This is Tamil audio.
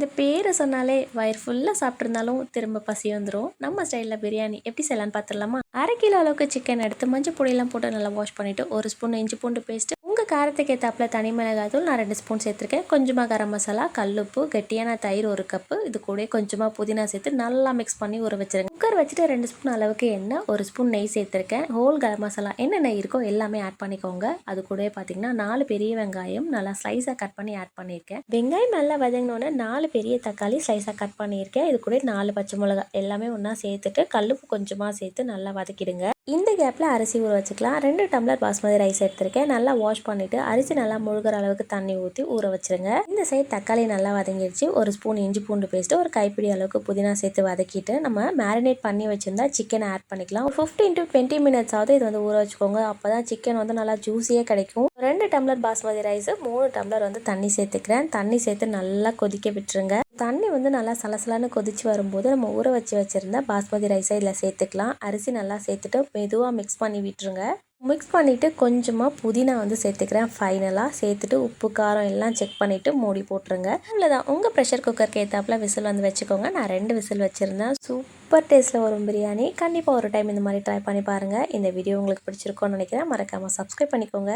இந்த பேரை சொன்னாலே வயிறு ஃபுல்லாக சாப்பிட்ருந்தாலும் திரும்ப பசி வந்துடும். நம்ம ஸ்டைலில் பிரியாணி எப்படி செய்யலான்னு பார்த்துடலாமா? 1/2 கிலோ அளவுக்கு சிக்கன் எடுத்து மஞ்சள் பொடியெல்லாம் போட்டு நல்லா வாஷ் பண்ணிவிட்டு 1 ஸ்பூன் இஞ்சி பூண்டு பேஸ்ட்டு, உங்கள் காரத்துக்கு ஏற்றாப்புல தனி மிளகாய்த்தூள் நான் 2 ஸ்பூன் சேர்த்துருக்கேன். கொஞ்சமாக கரம் மசாலா, கல்லுப்பு, கெட்டியான தயிர் 1 கப்பு, இது கூட கொஞ்சமாக புதினா சேர்த்து நல்லா மிக்ஸ் பண்ணி ஊற வச்சுருங்க. குக்கர் வச்சுட்டு 2 ஸ்பூன் அளவுக்கு எண்ணெய், 1 ஸ்பூன் நெய் சேர்த்துருக்கேன். ஹோல் கரம் மசாலா என்ன நெய் இருக்கோ எல்லாமே ஆட் பண்ணிக்கோங்க. அது கூட பார்த்தீங்கன்னா 4 பெரிய வெங்காயம் நல்லா ஸ்லைஸாக கட் பண்ணி ஆட் பண்ணியிருக்கேன். வெங்காயம் நல்லா வதங்கினோன்னே 4 பெரிய தக்காளி ஸ்லைஸாக கட் பண்ணியிருக்கேன். இது கூட 4 பச்சை மிளகாய் எல்லாமே ஒன்றா சேர்த்துட்டு கல்லுப்பு கொஞ்சமாக சேர்த்து நல்லா வதக்கிடுங்க. இந்த கேப்பில் அரிசி ஊற வச்சுக்கலாம். 2 டம்ளர் பாஸ்மதி ரைஸ் எடுத்திருக்கேன். நல்லா வாஷ் பண்ணிவிட்டு அரிசி நல்லா முழுகிற அளவுக்கு தண்ணி ஊற்றி ஊற வச்சுருங்க. இந்த சைடு தக்காளி நல்லா வதங்கிடுச்சு. 1 ஸ்பூன் இஞ்சி பூண்டு பேஸ்ட்டு, ஒரு கைப்பிடி அளவுக்கு புதினா சேர்த்து வதக்கிட்டு நம்ம மேரினேட் பண்ணி வச்சுருந்தா சிக்கனை ஆட் பண்ணிக்கலாம். 15 to 20 மினிட்ஸ் ஆகுது இது ஊற வச்சுக்கோங்க. அப்போ தான் சிக்கன் நல்லா ஜூஸியாக கிடைக்கும். 2 டம்ளர் பாஸ்மதி ரைஸ், 3 டம்ளர் தண்ணி சேர்த்துக்கிறேன். தண்ணி சேர்த்து நல்லா கொதிக்க விட்டுருங்க. தண்ணி நல்லா சலசலான்னு கொதிச்சு வரும்போது நம்ம ஊற வச்சுருந்தா பாஸ்மதி ரைஸை இதில் சேர்த்துக்கலாம். அரிசி நல்லா சேர்த்துட்டு மெதுவாக மிக்ஸ் பண்ணி விட்டுருங்க. மிக்ஸ் பண்ணிவிட்டு கொஞ்சமாக புதினா சேர்த்துக்கிறேன். ஃபைனலாக சேர்த்துட்டு உப்பு காரம் எல்லாம் செக் பண்ணிவிட்டு மூடி போட்டுருங்க. அவ்வளோதான். உங்கள் ப்ரெஷர் குக்கருக்கு ஏற்றாப்புல விசில் வச்சுக்கோங்க. நான் 2 விசில் வச்சுருந்தேன். சூப்பர் டேஸ்ட்டில் வரும் பிரியாணி. கண்டிப்பாக ஒரு டைம் இந்த மாதிரி ட்ரை பண்ணி பாருங்கள். இந்த வீடியோ உங்களுக்கு பிடிச்சிருக்கோன்னு நினைக்கிறேன். மறக்காமல் சப்ஸ்கிரைப் பண்ணிக்கோங்க.